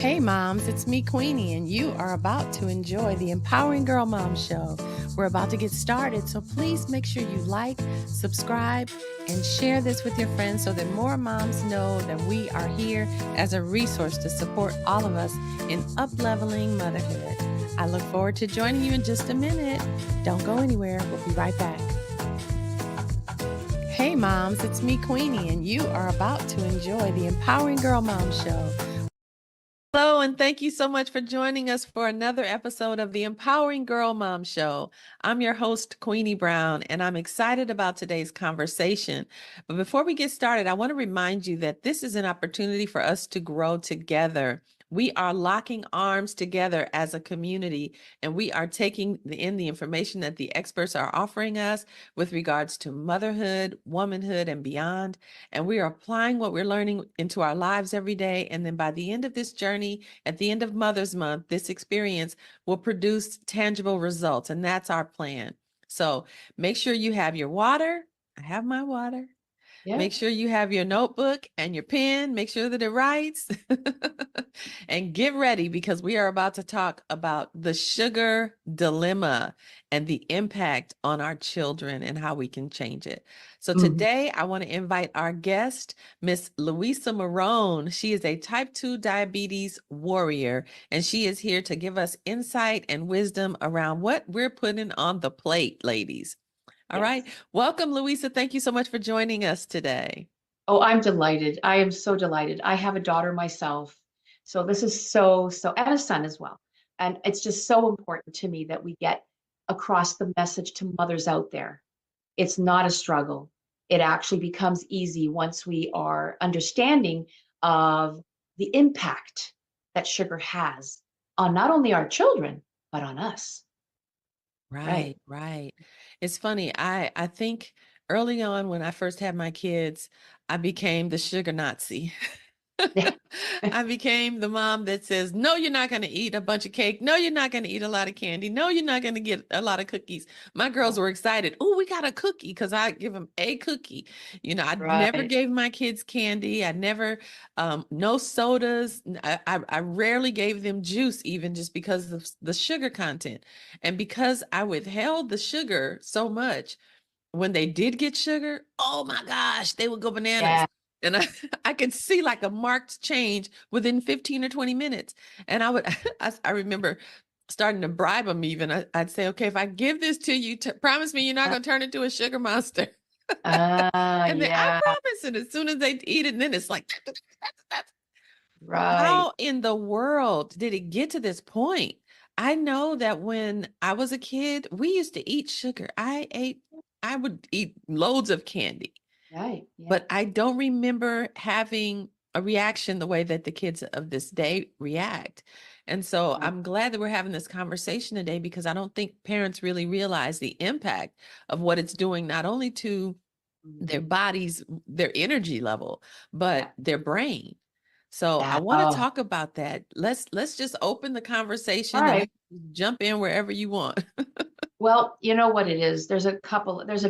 Hey moms, it's me, Queenie, and you are about to enjoy the Empowering Girl Mom Show. We're about to get started, so please make sure you like, subscribe, and share this with your friends so that more moms know that we are here as a resource to support all of us in up-leveling motherhood. I look forward to joining you in just a minute. Don't go anywhere. We'll be right back. Hey moms, it's me, Queenie, and you are about to enjoy the Empowering Girl Mom Show. Hello, and thank you so much for joining us for another episode of the Empowering Girl Mom Show. I'm your host, Queenie Brown, and I'm excited about today's conversation. But before we get started, I want to remind you that this is an opportunity for us to grow together. We are locking arms together as a community, and we are taking in the information that the experts are offering us with regards to motherhood, womanhood, and beyond. And we are applying what we're learning into our lives every day. And then by the end of this journey, at the end of Mother's Month, this experience will produce tangible results. And that's our plan. So make sure you have your water. I have my water. Yeah. Make sure you have your notebook and your pen. Make sure that it writes. And get ready because we are about to talk about the sugar dilemma and the impact on our children and how we can change it. So today I want to invite our guest, Miss Luisa Morrone. She is a type 2 diabetes warrior, and she is here to give us insight and wisdom around what we're putting on the plate, ladies. All right. Welcome, Luisa. Thank you so much for joining us today. Oh, I'm delighted. I am so delighted. I have a daughter myself. So this is and a son as well. And it's just so important to me that we get across the message to mothers out there. It's not a struggle. It actually becomes easy once we are understanding of the impact that sugar has on not only our children, but on us. Right, right. It's funny. I think early on when I first had my kids, I became the sugar Nazi. I became the mom that says, no, you're not going to eat a bunch of cake. No, you're not going to eat a lot of candy. No, you're not going to get a lot of cookies. My girls were excited. Oh, we got a cookie because I give them a cookie. You know, I never Right. gave my kids candy. I never, no sodas. I rarely gave them juice even just because of the sugar content. And because I withheld the sugar so much, when they did get sugar, oh my gosh, they would go bananas. Yeah. And I could see like a marked change within 15 or 20 minutes. And I remember starting to bribe them even. I'd say, okay, if I give this to you, promise me you're not going to turn into a sugar monster. And then I Yeah. promise. And as soon as they eat it, and then it's like, Right. how in the world did it get to this point? I know that when I was a kid, we used to eat sugar. I would eat loads of candy, Right. Yeah. but I don't remember having a reaction the way that the kids of this day react. And so Right. I'm glad that we're having this conversation today because I don't think parents really realize the impact of what it's doing, not only to their Mhm. bodies, their energy level, Yeah. but their brain. So I Yeah. want to Oh, talk about that. Let's just open the all conversation and you right. can jump in wherever you want. Well, you know what it is. There's a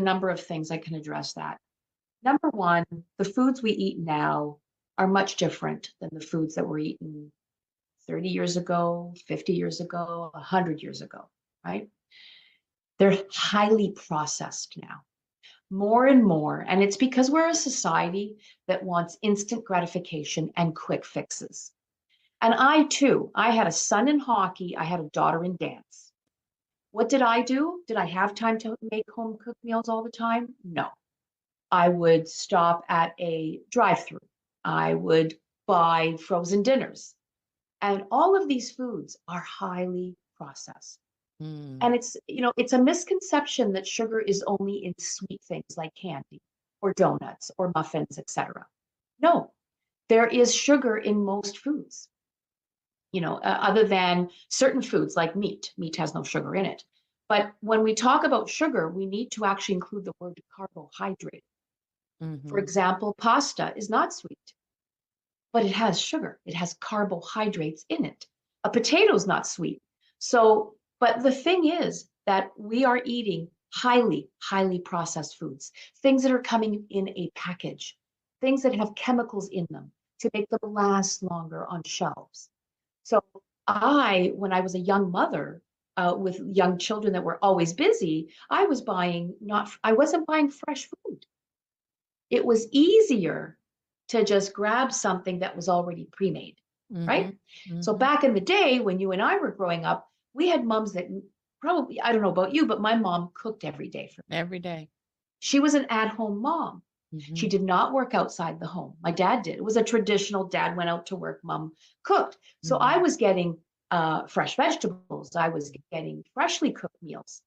number of things I can address that. Number one, the foods we eat now are much different than the foods that were eaten 30 years ago, 50 years ago, 100 years ago, right? They're highly processed now, more and more. And it's because we're a society that wants instant gratification and quick fixes. And I too, I had a son in hockey, I had a daughter in dance. What did I do? Did I have time to make home cooked meals all the time? No. I would stop at a drive-through. I would buy frozen dinners. And all of these foods are highly processed. Mm, And it's a misconception that sugar is only in sweet things like candy or donuts or muffins, etc. No, there is sugar in most foods. Other than certain foods like meat. Meat has no sugar in it. But when we talk about sugar, we need to actually include the word carbohydrate. For mhm. example, pasta is not sweet, but it has sugar. It has carbohydrates in it. A potato is not sweet. So, but the thing is that we are eating highly, highly processed foods, things that are coming in a package, things that have chemicals in them to make them last longer on shelves. So when I was a young mother, with young children that were always busy, I wasn't buying fresh food. It was easier to just grab something that was already pre-made, right? Mhm. So Mhm. back in the day when you and I were growing up, we had moms that probably, I don't know about you, but my mom cooked every day for me. Every day. She was an at-home mom. She Mhm. did not work outside the home. My dad did. It was a traditional dad went out to work, mom cooked. So I Mhm. was getting fresh vegetables. I was getting freshly cooked meals.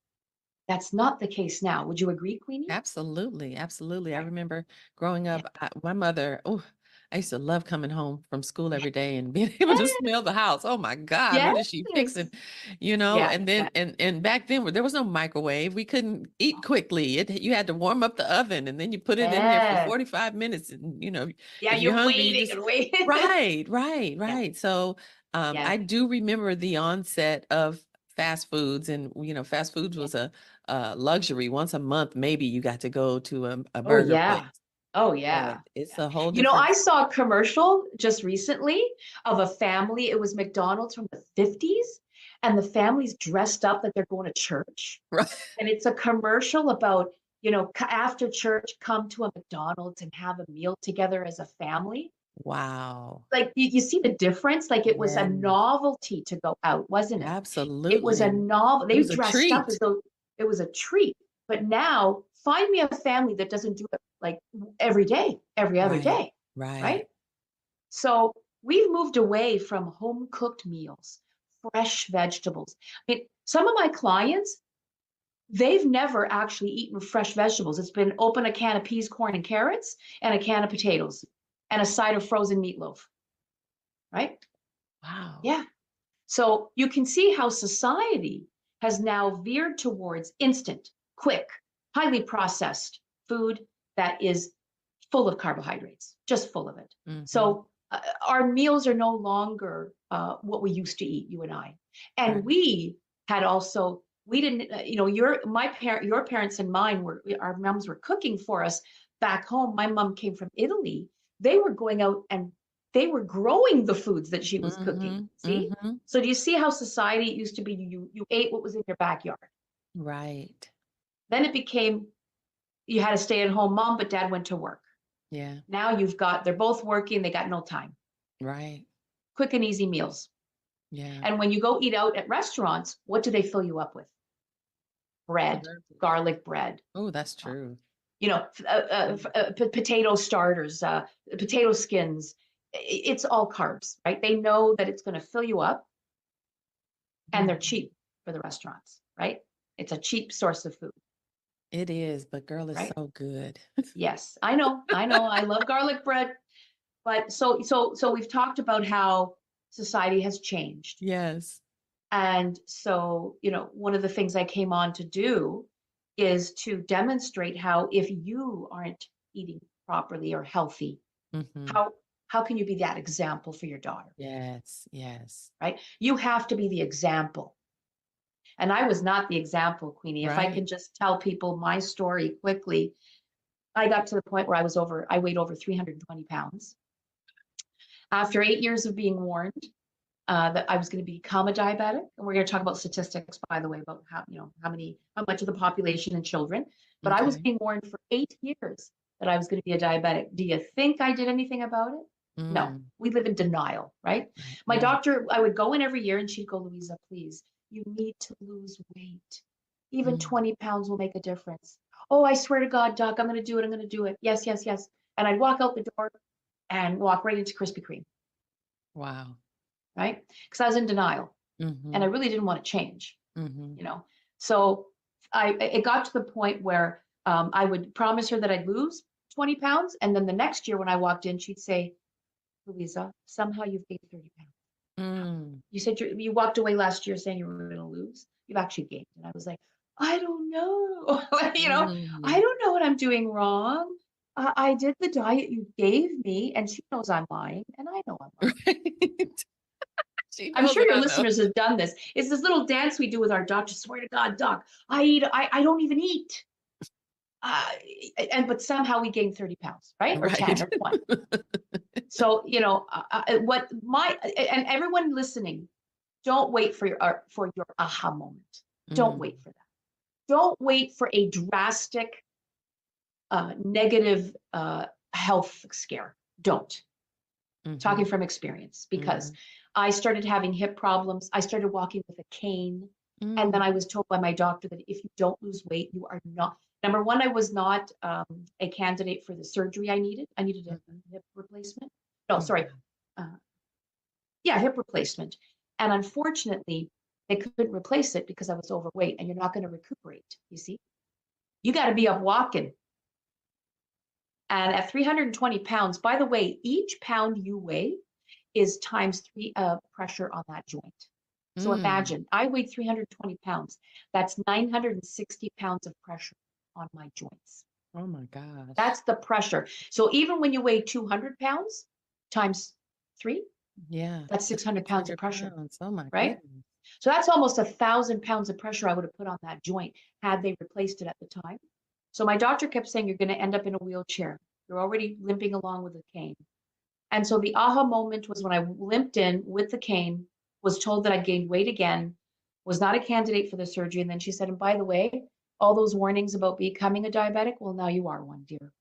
That's not the case now. Would you agree, Queenie? Absolutely, absolutely. I Right. remember growing Yeah. up, my mother, oh, I used to love coming home from school every day and being able to Yes. smell the house. Oh my God, what is she fixing? Yes. You know, Yeah. and then Yeah. and back then there was no microwave. We couldn't eat quickly. You had to warm up the oven and then you put it in there for Yes. 45 minutes. And Yeah. if you're You're hungry, you waiting just and waiting. right, right, Yeah. right. So Yeah. I do remember the onset of fast foods, and fast foods Yeah. was a luxury. Once a month, maybe you got to go to a Oh, burger yeah. place, Oh, but yeah. it's Yeah. a whole You know, different I saw a commercial just recently of a family. It was McDonald's from the 50s, and the family's dressed up like they're going to church. right. And it's a commercial about, after church, come to a McDonald's and have a meal together as a family. Wow. Like you see the difference? Like it was a Yes, novelty to go out, wasn't it? It was a absolutely. novel. It They was a dressed up as treat. though it was a treat. But now, find me a family that doesn't do it like every day, every other Right, day, right. right? So we've moved away from home cooked meals, fresh vegetables. I mean, some of my clients, they've never actually eaten fresh vegetables. It's been open a can of peas, corn, and carrots, and a can of potatoes, and a side of frozen meatloaf, right? Wow. Yeah. So you can see how society has now veered towards instant, quick, highly processed food that is full of carbohydrates, just full of it. Hmm. So our meals are no longer what we used to eat, you and I. And Right. we had also, we didn't, your parents and mine our moms were cooking for us back home. My mom came from Italy. They were going out and they were growing the foods that she was cooking. Hmm. See? Hmm. So do you see how society used to be? You ate what was in your backyard. Right. Then it became you had a stay-at-home mom, but dad went to work. Yeah. Now they're both working, they got no time. Right. Quick and easy meals. Yeah. And when you go eat out at restaurants, what do they fill you up with? Bread, Garbage. garlic bread, Oh, that's uh, true. potato starters, potato skins. It's all carbs, right? They know that it's going to fill you up and they're Mhm. cheap for the restaurants, right? It's a cheap source of food, It is, but girl, it's right? so good. Yes, I know. I know. I love garlic bread. But so we've talked about how society has changed. Yes. And so, one of the things I came on to do is to demonstrate how if you aren't eating properly or healthy, Hmm. how can you be that example for your daughter, Yes, yes. right? You have to be the example. And I was not the example, Queenie. If I Right. can just tell people my story quickly, I got to the point where I weighed over 320 pounds. After 8 years of being warned that I was going to become a diabetic. And we're going to talk about statistics, by the way, about how much of the population and children. But I was Okay. being warned for 8 years that I was going to be a diabetic. Do you think I did anything about it? No, Mm, we live in denial, right? right, My right. doctor, I would go in every year and she'd go, Louisa, please, you need to lose weight. Even Mm, 20 pounds will make a difference. Oh, I swear to God, doc, I'm going to do it. I'm going to do it. Yes, yes, yes. And I'd walk out the door and walk right into Krispy Kreme, wow. right? Because I was in denial and I Hmm. really didn't want to change, Hmm. you know. So it got to the point where I would promise her that I'd lose 20 pounds, and then the next year when I walked in, she'd say, "Louisa, somehow you've gained 30 pounds. Mm, You said you walked away last year saying you were going to lose. You've actually gained." And I was like, "I don't know, I mm. don't know what I'm doing wrong. I did the diet you gave me, and she knows I'm lying, and I know I'm lying." Right. She I'm knows sure and your I know. listeners have done this. It's this little dance we do with our doctor. Swear to God, doc, I don't even eat. but somehow we gained 30 pounds, right? Or 10 Right. or 20. So, what and everyone listening, don't wait for your aha moment. Don't Mm, wait for that. Don't wait for a drastic negative health scare. Don't. Talking mhm, from experience, because mhm, I started having hip problems. I started walking with a cane. And then mm, I was told by my doctor that if you don't lose weight, you are not. Number one, I was not a candidate for the surgery I needed. I needed a mhm. hip replacement. No, Oh, sorry. wow. Uh, yeah, hip replacement. And unfortunately, they couldn't replace it because I was overweight, and you're not going to recuperate. You see, you got to be up walking. And at 320 pounds, by the way, each pound you weigh is times three of pressure on that joint. So Mm. imagine I weighed 320 pounds. That's 960 pounds of pressure on my joints. Oh my gosh. That's the pressure. So even when you weigh 200 pounds times three, Yeah, that's that's 600 pounds of 600 pressure, pounds. Oh my right? goodness. So that's almost 1,000 pounds of pressure I would have put on that joint had they replaced it at the time. So my doctor kept saying, you're going to end up in a wheelchair. You're already limping along with a cane. And so the aha moment was when I limped in with the cane, was told that I gained weight again, was not a candidate for the surgery. And then she said, and by the way, all those warnings about becoming a diabetic, well, now you are one, dear.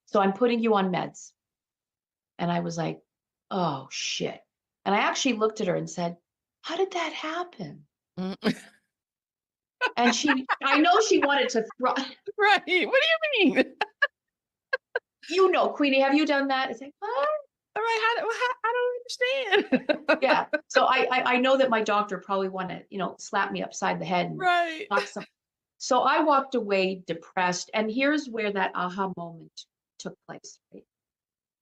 So I'm putting you on meds. And I was like, oh, shit. And I actually looked at her and said, how did that happen? Mm. And I know she wanted to Right. What do you mean? Queenie, have you done that? It's like, what? All right. I don't understand. Yeah. So I know that my doctor probably want to, slap me upside the head and Right. knock some. So I walked away depressed. And here's where that aha moment took place. Right?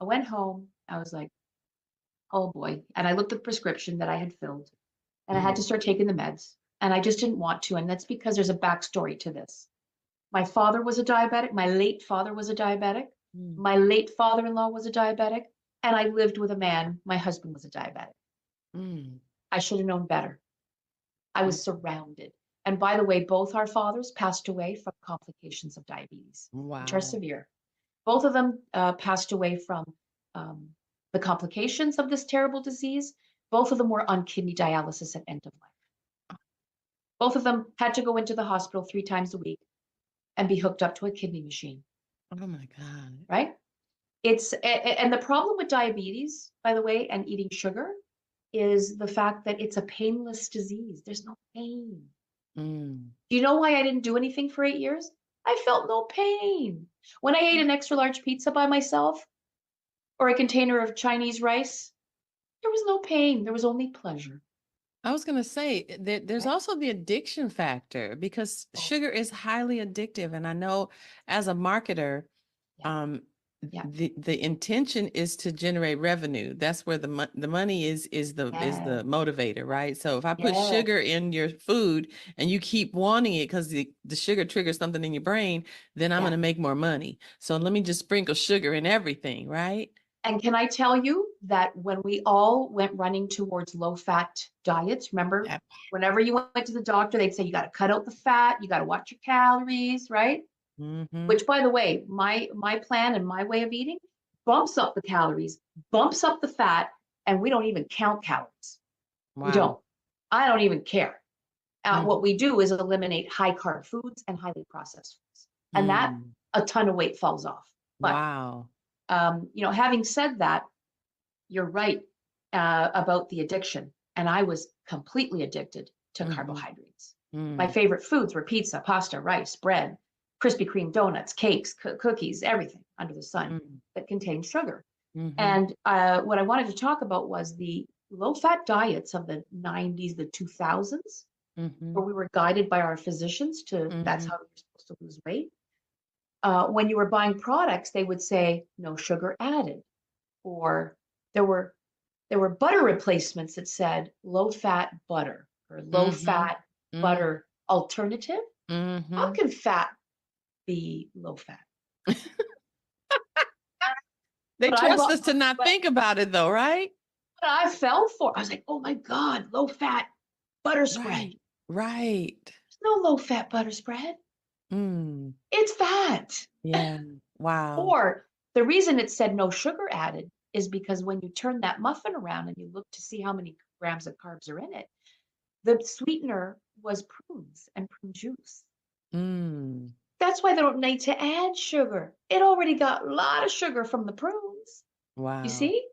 I went home. I was like, oh boy. And I looked at the prescription that I had filled, and I had Mm, to start taking the meds. And I just didn't want to. And that's because there's a backstory to this. My father was a diabetic. My late father was a diabetic. mm, My late father-in-law was a diabetic. And I lived with a man. My husband was a diabetic. mm, I should have known better. I mm. was surrounded. And by the way, both our fathers passed away from complications of diabetes, which are Wow. severe. Both of them passed away from um, the complications of this terrible disease. Both of them were on kidney dialysis at end of life. Both of them had to go into the hospital 3 times a week and be hooked up to a kidney machine, Oh my God. right? And the problem with diabetes, by the way, and eating sugar is the fact that it's a painless disease. There's no pain. Mm. Do you know why I didn't do anything for 8 years? I felt no pain. When I ate an extra large pizza by myself or a container of Chinese rice, there was no pain. There was only pleasure. I was going to say there's Right? also the addiction factor because Oh, sugar is highly addictive. And I know as a marketer, yeah, um, yeah, the intention is to generate revenue. That's where the money is yeah, the motivator, right? So if I put yeah, sugar in your food and you keep wanting it because the sugar triggers something in your brain, then I'm going yeah. to make more money. So let me just sprinkle sugar in everything, right? And can I tell you that when we all went running towards low fat diets, remember, That- whenever you went to the doctor, they'd say you got to cut out the fat, you got to watch your calories, right? Mhm. Which, by the way, my plan and my way of eating bumps up the calories, bumps up the fat, and we don't even count calories. We Wow. don't. I don't even care. Mm, What we do is eliminate high carb foods and highly processed foods, and that mm. a ton of weight falls off. But Wow. having said that, you're right about the addiction, and I was completely addicted to Mhm. carbohydrates. My Mm. favorite foods were pizza, pasta, rice, bread, Krispy Kreme donuts, cakes, cookies, everything under the sun Mm. that contained sugar. Mhm. And what I wanted to talk about was the low fat diets of the 90s, the 2000s, where Mhm. we were guided by our physicians to that's Mhm. how you're supposed to lose weight. When you were buying products, they would say no sugar added, or there were butter replacements that said low fat butter or low Mhm. fat Mm. butter alternative. How Mhm. can fat be low fat? They But I trust bought, us to not but, think about it though, right? but I fell for. I was like, oh my god, low fat butter spread. Right. Right. There's no low fat butter spread. Mm. It's fat. Yeah. Wow. Or the reason it said no sugar added is because when you turn that muffin around and you look to see how many grams of carbs are in it, the sweetener was prunes and prune juice. Mm. That's why they don't need to add sugar. It already got a lot of sugar from the prunes. You Wow. see?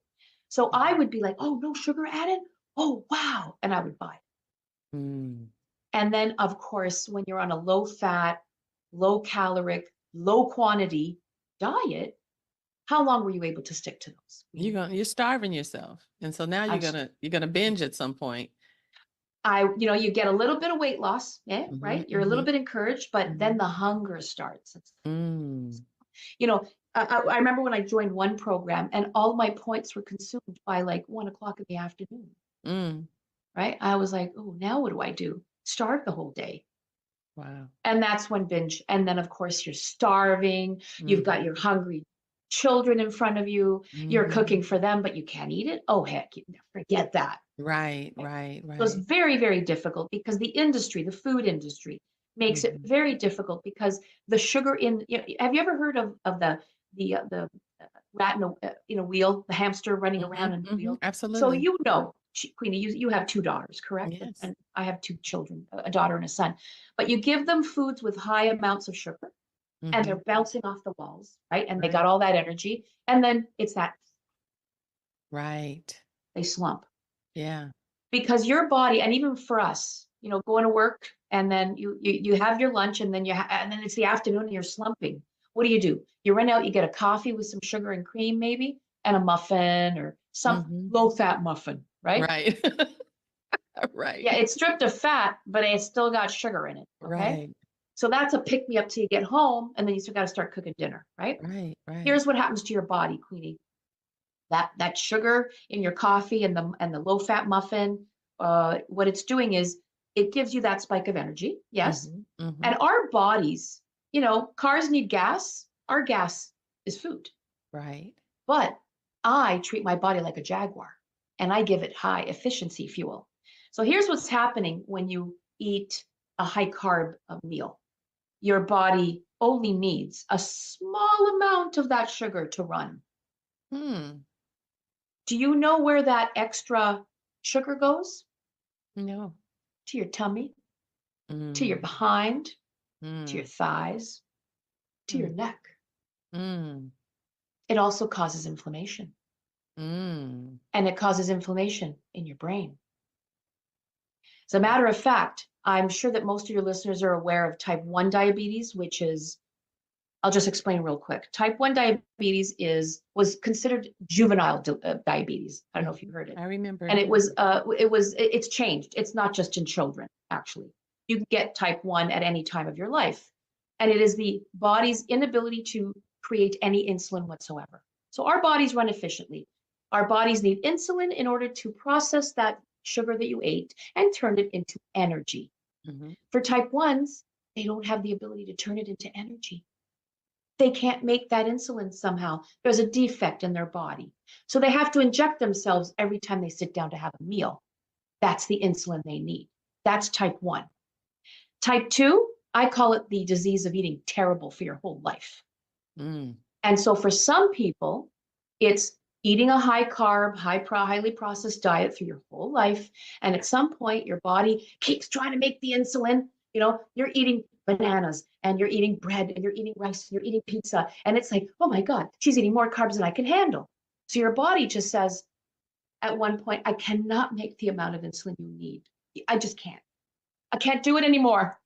So I would be like, oh, no sugar added? Oh, wow. And I would buy it. Mm. And then, of course, when you're on a low fat, low caloric, low quantity diet, how long were you able to stick to those, Queenie? You're starving yourself. And so now I'm you're gonna binge at some point. you get a little bit of weight loss, yeah, Mhm, right? You're a little mhm, bit encouraged, but then mhm. the hunger starts. Mm. You know, I remember when I joined one program and all my points were consumed by like 1 o'clock in the afternoon, Mm. right? I was like, oh, now what do I do? Starve the whole day. Wow. And that's when binge. And then, of course, you're starving. You've got Mhm, your hungry children in front of you. You're cooking mhm. for them, but you can't eat it. Oh, heck, forget that. Right, Okay. right, So it's right. very, very difficult because the industry, the food industry, makes it Mhm, very difficult because the sugar in. Have you ever heard of the rat in a wheel, the hamster running around mhm, in the mhm. wheel? So Absolutely. you know, Queenie, you have two daughters, correct? Yes. And I have two children, a daughter and a son. But you give them foods with high amounts of sugar, and they're Mhm. bouncing off the walls, right? And they got Right, all that energy, and then it's that right. they slump. Yeah. Because your body, and even for us, going to work and then you have your lunch and then and then it's the afternoon and you're slumping. What do? You run out, you get a coffee with some sugar and cream maybe, and a muffin or some Mhm. low fat muffin, right? Right. Right. Yeah, it's stripped of fat, but it's still got sugar in it. Okay. Right. So that's a pick me up till you get home, and then you still got to start cooking dinner, right? Right, right. Here's what happens to your body, Queenie. That sugar in your coffee and the low fat muffin, what it's doing is it gives you that spike of energy, yes. Mhm, And mhm. our bodies, cars need gas. Our gas is food, Right. but I treat my body like a Jaguar, and I give it high efficiency fuel. So here's what's happening when you eat a high carb meal. Your body only needs a small amount of that sugar to run. Hmm. Do you know where that extra sugar goes? No. To your tummy, to your Mm, behind, to your mm, thighs, to your mm, neck. mm, It also causes inflammation, mm. and it causes inflammation in your brain. As a matter of fact, I'm sure that most of your listeners are aware of type 1 diabetes, which is, I'll just explain real quick. Type 1 diabetes was considered juvenile diabetes. I don't know if you've Mhm. heard it. I remember. And it's changed. It's not just in children, actually. You can get type 1 at any time of your life. And it is the body's inability to create any insulin whatsoever. So our bodies run efficiently. Our bodies need insulin in order to process that sugar that you ate and turn it into energy. Mhm. For type 1s, they don't have the ability to turn it into energy. They can't make that insulin somehow. There's a defect in their body. So they have to inject themselves every time they sit down to have a meal. That's the insulin they need. That's type 1. Type 2, I call it the disease of eating terrible for your whole life. Mm. And so for some people, it's eating a high carb, highly processed diet through your whole life. And at some point, your body keeps trying to make the insulin. You're eating bananas and you're eating bread and you're eating rice and you're eating pizza. And it's like, oh my God, she's eating more carbs than I can handle. So your body just says at one point, I cannot make the amount of insulin you need. I just can't. I can't do it anymore.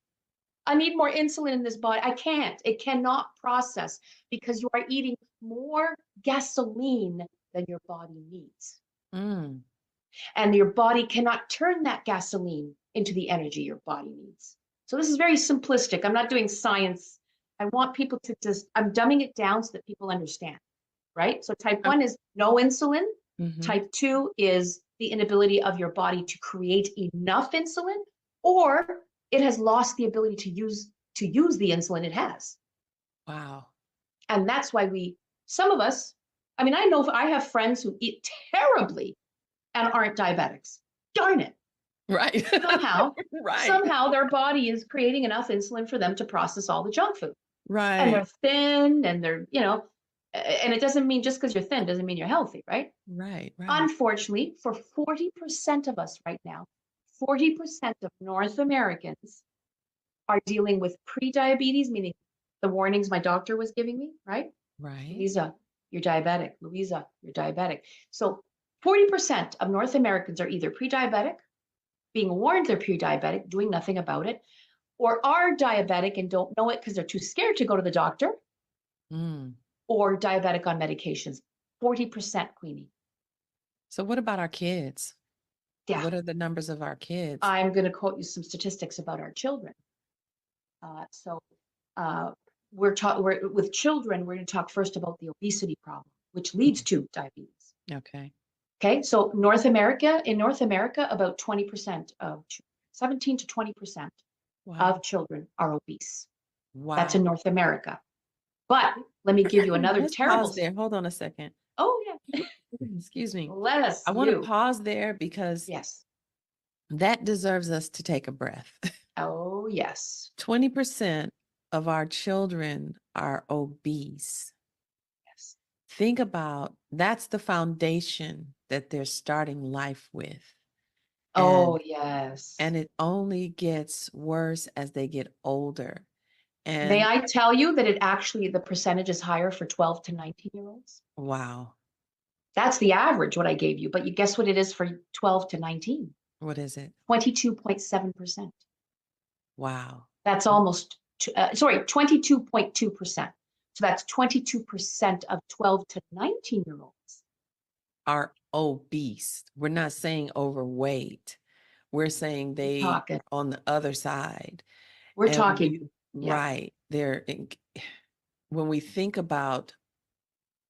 I need more insulin in this body. I can't. It cannot process because you are eating more gasoline than your body needs. Mm. And your body cannot turn that gasoline into the energy your body needs. So this is very simplistic. I'm not doing science. I want people to I'm dumbing it down so that people understand, right? So type Um, 1 is no insulin. mhm. Type 2 is the inability of your body to create enough insulin, or it has lost the ability to use the insulin it has. Wow. And that's why some of us, I mean, I know I have friends who eat terribly and aren't diabetics. Darn it. Right. Somehow, Right. somehow their body is creating enough insulin for them to process all the junk food. And they're Right. thin and they're, and it doesn't mean just because you're thin doesn't mean you're healthy, right? Right. Right. Unfortunately, for 40% of us right now, 40% of North Americans are dealing with pre-diabetes, meaning the warnings my doctor was giving me, right? Right. Louisa, you're diabetic. Louisa, you're diabetic. So 40% of North Americans are either pre-diabetic, being warned they're pre-diabetic, doing nothing about it, or are diabetic and don't know it because they're too scared to go to the doctor, Mm. or diabetic on medications. 40%, Queenie. So what about our kids? Yeah, What are the numbers of our kids? I'm going to quote you some statistics about our children. So uh, we're with children, we're going to talk first about the obesity problem, which leads Mm. to diabetes. Okay. Okay, so in North America, about 20% of 17 to 20% Wow. of children are obese. That's in Wow. North America. But let me give you another Let's terrible. pause there. Hold on a second. Oh yeah, Excuse me. bless I want to you. pause there because Yes. that deserves us to take a breath. Oh yes. 20% of our children are obese. Yes. Think about that's the foundation that they're starting life with. Oh And yes. and it only gets worse as they get older. May And I tell you that the percentage is higher for 12 to 19-year-olds? wow, That's the average, what I gave you. But you guess what it is for 12 to 19? what is it? 22.7%. Wow. That's almost, 22.2%. So that's 22% of 12 to 19-year-olds. Are obese. We're not saying overweight. We're saying We're they talking, are on the other side. we're And talking, yeah, right, when we think about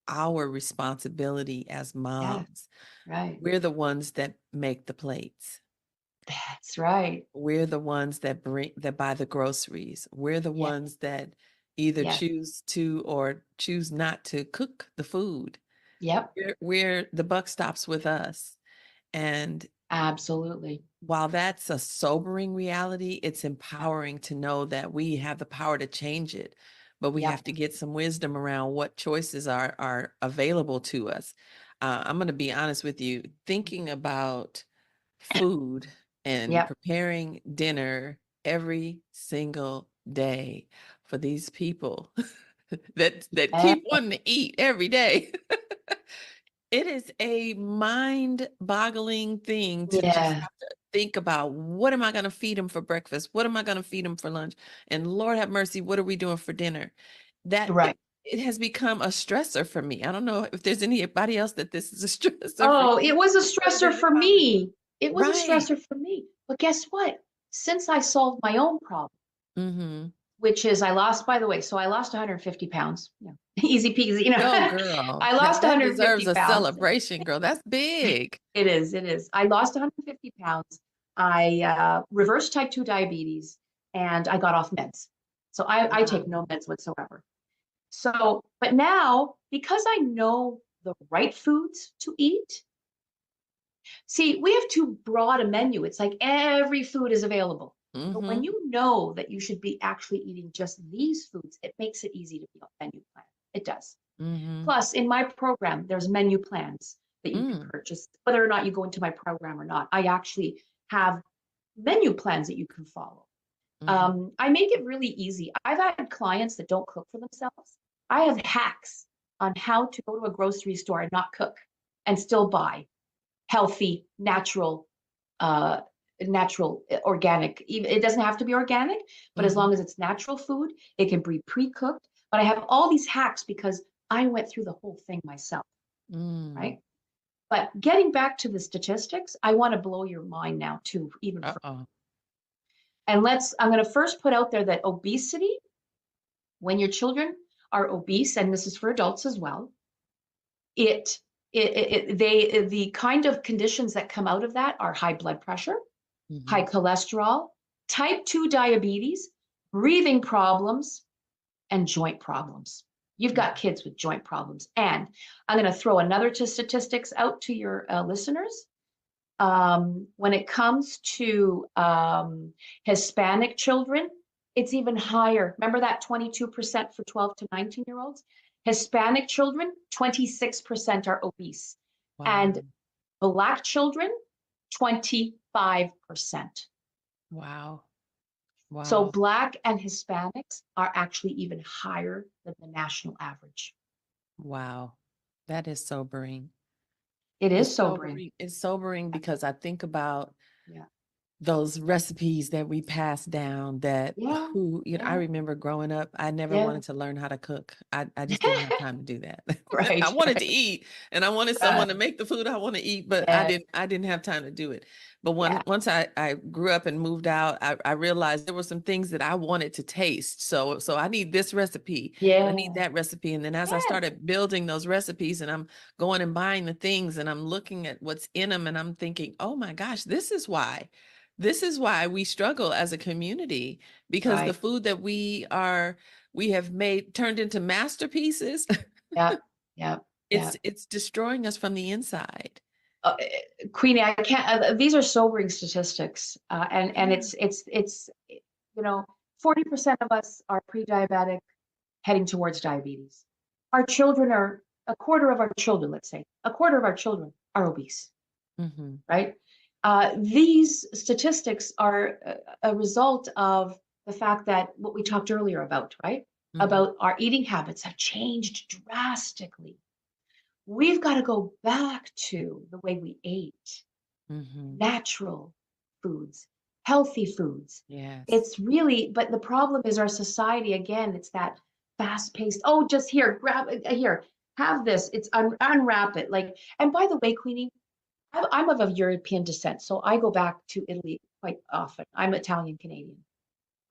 our responsibility as yeah, moms, right. we're the ones that make the plates. That's right. We're the ones that buy the groceries. We're the Yeah, ones that either yeah, choose to or choose not to cook the food. yep, We're the buck stops with us. And absolutely. while that's a sobering reality, it's empowering to know that we have the power to change it, but we Yep, have to get some wisdom around what choices are available to us. I'm going to be honest with you, thinking about food and yep. preparing dinner every single day for these people that Yeah, keep wanting to eat every day. It is a mind-boggling thing to just yeah, have to think about, what am I going to feed them for breakfast? What am I going to feed them for lunch? And Lord have mercy, what are we doing for dinner? That right. it has become a stressor for me. I don't know if there's anybody else that this is a stressor for Oh, you, it was a but it stressor is for a common. me. It was a Right. stressor for me. But guess what? Since I solved my own problem, Mm-hmm. which is I lost, by the way, so I lost 150 pounds. Yeah. Easy peasy, Go, girl. I lost That deserves 150 a pounds. celebration, girl. That's big. It is, it is. I lost 150 pounds. I reversed type 2 diabetes and I got off meds. So I take Wow. no meds whatsoever. So, but now because I know the right foods to eat, see, we have too broad a menu. It's like every food is available. But when Mm-hmm. you know that you should be actually eating just these foods, it makes it easy to be on menu plan. It does. Mm-hmm. Plus, in my program, there's menu plans that you can Mm. purchase, whether or not you go into my program or not. I actually have menu plans that you can follow. Mm-hmm. I make it really easy. I've had clients that don't cook for themselves. I have hacks on how to go to a grocery store and not cook and still buy healthy, uh, organic. It doesn't have to be organic, but as Mm-hmm. long as it's natural food, it can be pre-cooked. But I have all these hacks because I went through the whole thing myself, Mm. right? But getting back to the statistics, I want to blow your mind now too, even further. Uh-oh. And I'm going to first put out there that obesity, when your children are obese, and this is for adults as well, it, the kind of conditions that come out of that are high blood pressure, Mm-hmm. high cholesterol, type 2 diabetes, breathing problems, and joint problems. You've got kids with joint problems. And I'm going to throw another statistics out to your listeners. When it comes to Hispanic children, it's even higher. Remember that 22% for 12 to 19-year-olds? Hispanic children, 26% are obese. Wow. And Black children, 25%. Wow. So Wow. Black and Hispanics are actually even higher than the national average. Wow. That is sobering. It is It's sobering. sobering. It's sobering because I think about Yeah. those recipes that we passed down that Yeah. who, I Yeah. remember growing up, I never Yeah. wanted to learn how to cook. I just didn't have time to do that. I Right. wanted to Right. eat and I wanted someone to make the food I want to eat, but Yeah. I didn't have time to do it. But Yeah. once I grew up and moved out, I realized there were some things that I wanted to taste. So I need this recipe and I Yeah. need that recipe. And then as I Yeah. started building those recipes and I'm going and buying the things and I'm looking at what's in them and I'm thinking, oh my gosh, this is why we struggle as a community, because the Right. food that we have made turned into masterpieces. Yeah. Yeah. Yeah. It's destroying us from the inside. uh, Queenie, I can't. These are sobering statistics, and Yeah. it's 40% of us are pre-diabetic, heading towards diabetes. Our children are a quarter of our children. Let's say a quarter of our children are obese. Mm-hmm. Right? These statistics are a result of the fact that what we talked earlier about, right? Mm-hmm. About our eating habits have changed drastically. We've got to go back to the way we ate, Mm-hmm. natural foods, healthy foods. Yes. It's really, but the problem is our society, again, it's that fast paced, oh, just here, grab it, here, have this, it's unwrap it. Like, and by the way, Queenie, I'm of a European descent, so I go back to Italy quite often. I'm Italian Canadian.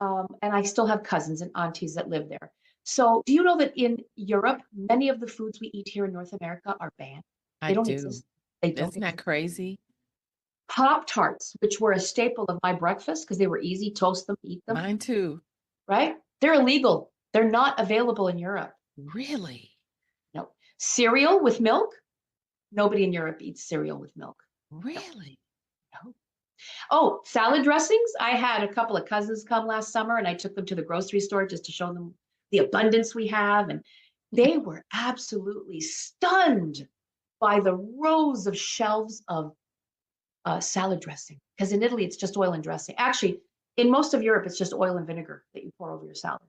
And I still have cousins and aunties that live there. So, do you know that in Europe, many of the foods we eat here in North America are banned? I They don't do. exist. They don't Isn't that exist. crazy? Pop Tarts, which were a staple of my breakfast because they were easy, toast them, eat them, Mine too. right? They're illegal. They're not available in Europe. Really? No. Cereal with milk? Nobody in Europe eats cereal with milk. No, Really? no. Oh, salad dressings. I had a couple of cousins come last summer and I took them to the grocery store just to show them the abundance we have. And they were absolutely stunned by the rows of shelves of salad dressing. Because in Italy, it's just oil and dressing. Actually, in most of Europe, it's just oil and vinegar that you pour over your salad.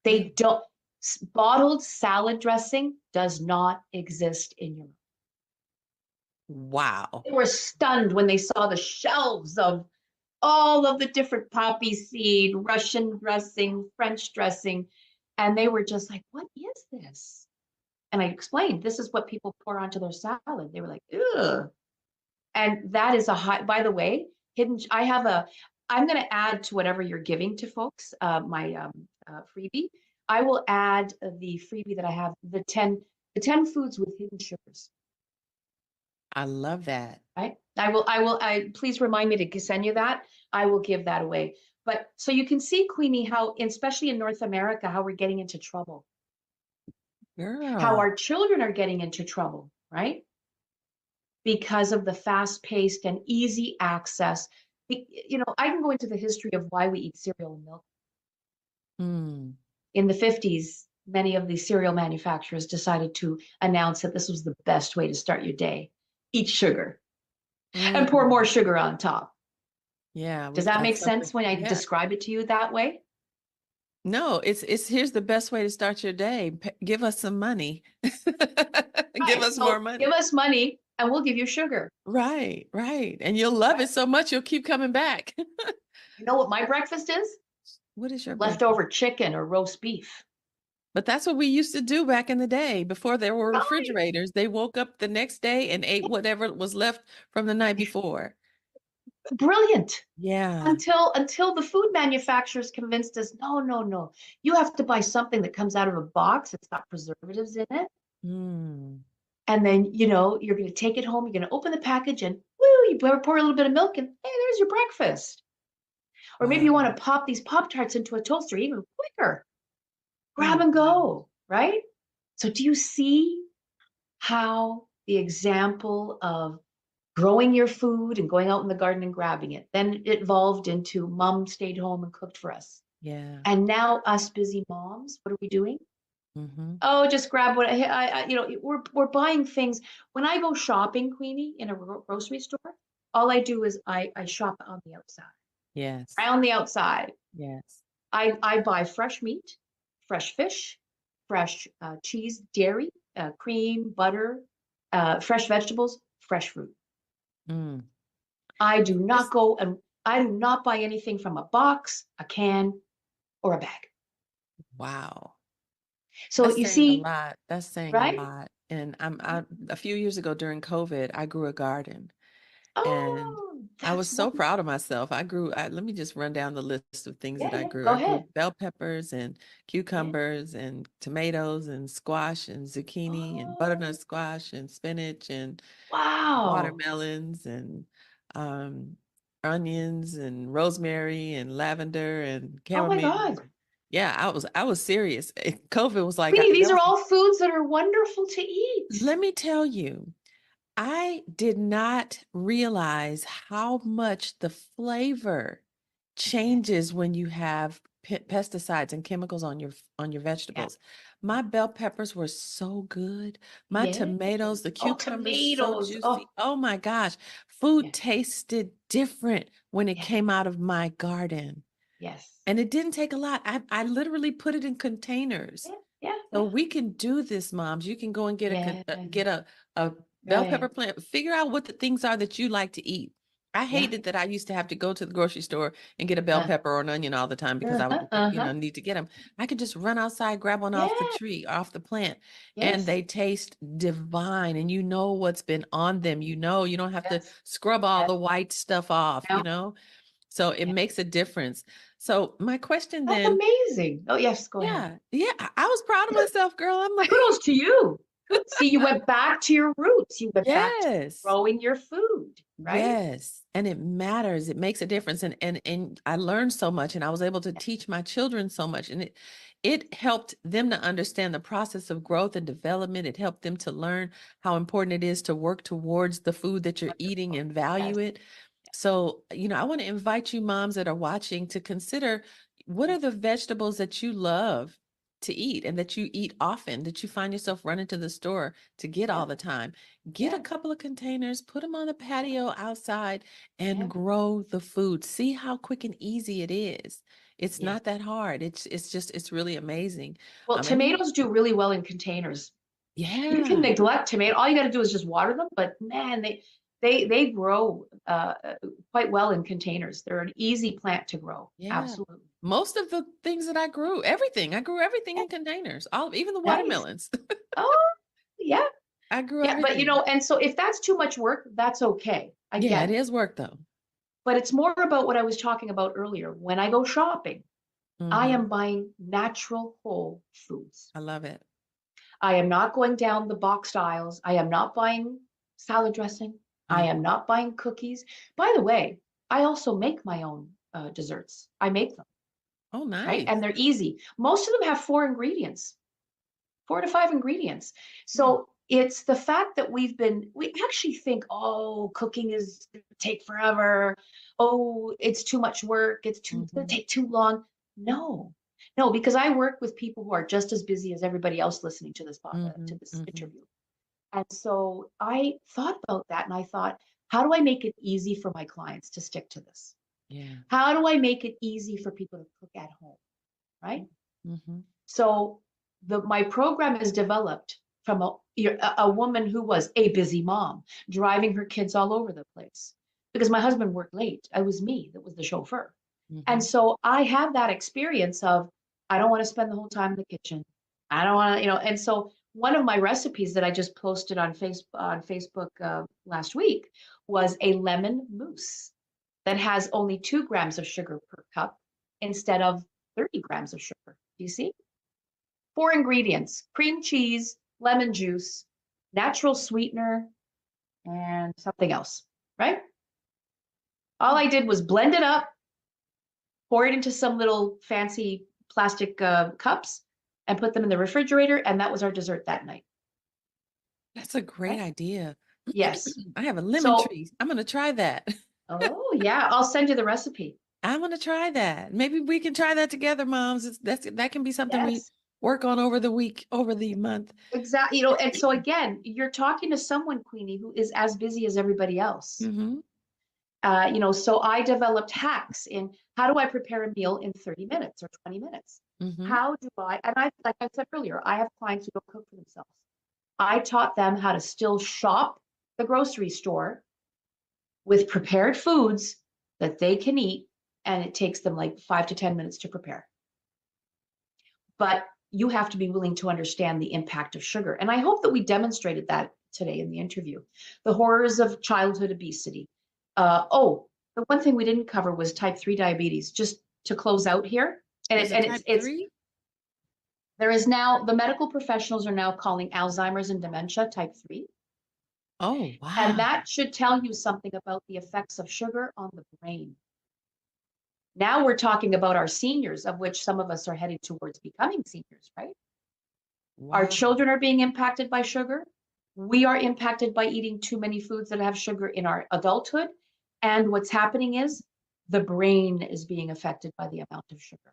They Really? don't, bottled salad dressing does not exist in Europe. Wow. They were stunned when they saw the shelves of all of the different poppy seed, Russian dressing, French dressing. And they were just like, what is this? And I explained, this is what people pour onto their salad. They were like, ugh. And that is a high, by the way, I'm going to add to whatever you're giving to folks, my freebie. I will add the freebie that I have, the ten foods with hidden sugars. I love that. Right? Please remind me to send you that. I will give that away. But so you can see, Queenie, how, especially in North America, how we're getting into trouble, how Girl. our children are getting into trouble, right? Because of the fast paced and easy access. I can go into the history of why we eat cereal and milk. Mm. In the 50s, many of the cereal manufacturers decided to announce that this was the best way to start your day. Eat sugar and pour more Mm. sugar on top. Yeah, Does we've that got make something. sense when I Yeah. describe it to you that way? No, it's here's the best way to start your day. Give us some money. Give Right. us more So give money. us money and we'll give you sugar. Right, right. And you'll love Right. it so much you'll keep coming back. You know what my breakfast is? What is your breakfast? Leftover chicken or roast beef. But that's what we used to do back in the day before there were Right. refrigerators. They woke up the next day and ate whatever was left from the night before. Brilliant. Yeah. Until the food manufacturers convinced us, no, no, no. You have to buy something that comes out of a box. It's got preservatives in it. Mm. And then, you're going to take it home. You're going to open the package and woo, you pour a little bit of milk and hey, there's your breakfast. Or maybe you Wow. want to pop these Pop Tarts into a toaster even quicker. Oh, Grab and wow. go, right? So do you see how the example of growing your food and going out in the garden and grabbing it. Then it evolved into mom stayed home and cooked for us. Yeah. And now us busy moms, what are we doing? Mm-hmm. Oh, just grab what we're buying things. When I go shopping, Queenie, in a grocery store, all I do is I shop on the outside. Yes. Right on the outside. Yes. I buy fresh meat, fresh fish, fresh cheese, dairy, cream, butter, fresh vegetables, fresh fruit. Mm. I do not This, go and I do not buy anything from a box, a can, or a bag. wow. So That's you saying a see, lot. That's saying a right? lot. And a few years ago during COVID, I grew a garden. And Oh, I was that's so wonderful. proud of myself. Let me just run down the list of things that Yeah, I yeah. grew. Go I grew ahead. bell peppers and Yeah. cucumbers and tomatoes and squash and zucchini and butternut Oh, squash and spinach and wow. watermelons and um, onions and rosemary and lavender and Oh my chamomile. God. Yeah, I was serious. COVID was like, Queenie, these that are was, all foods that are wonderful to eat. let me tell you. I did not realize how much the flavor Yeah, changes when you have pesticides and chemicals on your yeah. vegetables. My bell peppers were so good. My Yeah. tomatoes, the Oh, cucumbers, so tomatoes. juicy. Oh, Oh my gosh. Food yeah, tasted different when it yeah, came out of my garden. yes. And it didn't take a lot. I literally put it in containers. Yeah, yeah, So yeah. we can do this, moms. You can go and Yeah, get a bell pepper right. plant. Figure out what the things are that you like to eat. I Yeah. hated that I used to have to go to the grocery store and get a bell Uh, pepper or an onion all the time because I would, uh-huh, uh-huh. need to get them. I could just run outside, grab one off the Yeah, tree, off the plant, and yes. they taste divine. And you know what's been on them. You don't have to Yes, scrub all yes. the white stuff off, No, So it yeah. makes a difference. So my question That's then, amazing. Oh, yes, go ahead. yeah, yeah, I was proud of myself, girl. I'm like, Kudos to you. Good. See, you went back to your roots. You went back to yes. growing your food, right? Yes, and it matters. It makes a difference, and I learned so much, and I was able to Yeah, teach my children so much, and it helped them to understand the process of growth and development. It helped them to learn how important it is to work towards the food that you're eating wonderful. and Yes, value it. So, I want to invite you moms that are watching to consider what yeah, are the vegetables that you love to eat and that you eat often, that you find yourself running to the store to get yeah, all the time. Get a yeah, couple of containers, put them on the yeah, patio outside and yeah, grow the food. See how quick and easy it is. It's yeah. not that hard. It's really amazing. Well, And tomatoes do really well in containers. You can yeah, neglect tomato. All you got to do is just water them, but man, they grow quite well in containers. They're an easy plant to grow. yeah. Absolutely. Most of the things that I grew everything Yeah, in containers. Even the nice. watermelons. Oh, yeah, I grew yeah. But everything. and so if that's too much work, that's okay. I Yeah, get it it. is work though. But it's more about what I was talking about earlier. When I go shopping, I Hmm. am buying natural whole foods. I love it. I am not going down the boxed aisles. I am not buying salad dressing. I Mm. am not buying cookies. By the way, I also make my own desserts. I make them, Oh, right? And nice. they're easy. Most of them have 4 ingredients, 4 to 5 ingredients. Mm. So it's the fact that we actually think, oh, cooking is going to take forever. Oh, it's too much work. It's going to Hmm. take too long. No, no, because I work with people who are just as busy as everybody else listening to Hmm. to this Hmm. interview. And so I thought about that and I thought, how do I make it easy for my clients to stick to this? Yeah. How do I make it easy for people to cook at home? Right? Hmm. So my program is developed from a woman who was a busy mom, driving her kids all over the place. Because my husband worked late. It was me that was the chauffeur. And Hmm. so I have that experience of I don't want to spend the whole time in the kitchen. I don't want to, and so one of my recipes that I just posted on Facebook last week was a lemon mousse that has only 2 grams of sugar per cup instead of 30 grams of sugar. Do you see? 4 ingredients: cream cheese, lemon juice, natural sweetener, and something else, right? All I did was blend it up, pour it into some little fancy plastic cups, and put them in the refrigerator. And that was our dessert that night, That's a great right? idea. Yes. I have a lemon So, tree. I'm going to try that. oh yeah, I'll send you the recipe. I'm going to try that. Maybe we can try that together, moms. That can be something we Yes. work on over the week, over the month. Exactly. And so again, you're talking to someone, Queenie, who is as busy as everybody else. Mm-hmm. So I developed hacks in how do I prepare a meal in 30 minutes or 20 minutes? Mm-hmm. How do I, and I, like I said earlier, I have clients who don't cook for themselves. I taught them how to still shop the grocery store with prepared foods that they can eat, and it takes them like 5 to 10 minutes to prepare. But you have to be willing to understand the impact of sugar. And I hope that we demonstrated that today in the interview. The horrors of childhood obesity. The one thing we didn't cover was type 3 diabetes, just to close out here. And, There's it, a and type it's 3? there is now, the medical professionals are now calling Alzheimer's and dementia type 3. Oh, And wow. that should tell you something about the effects of sugar on the brain. Now we're talking about our seniors, of which some of us are heading towards becoming seniors, right? Our Wow. children are being impacted by sugar. We are impacted by eating too many foods that have sugar in our adulthood. And what's happening is the brain is being affected by the amount of sugar.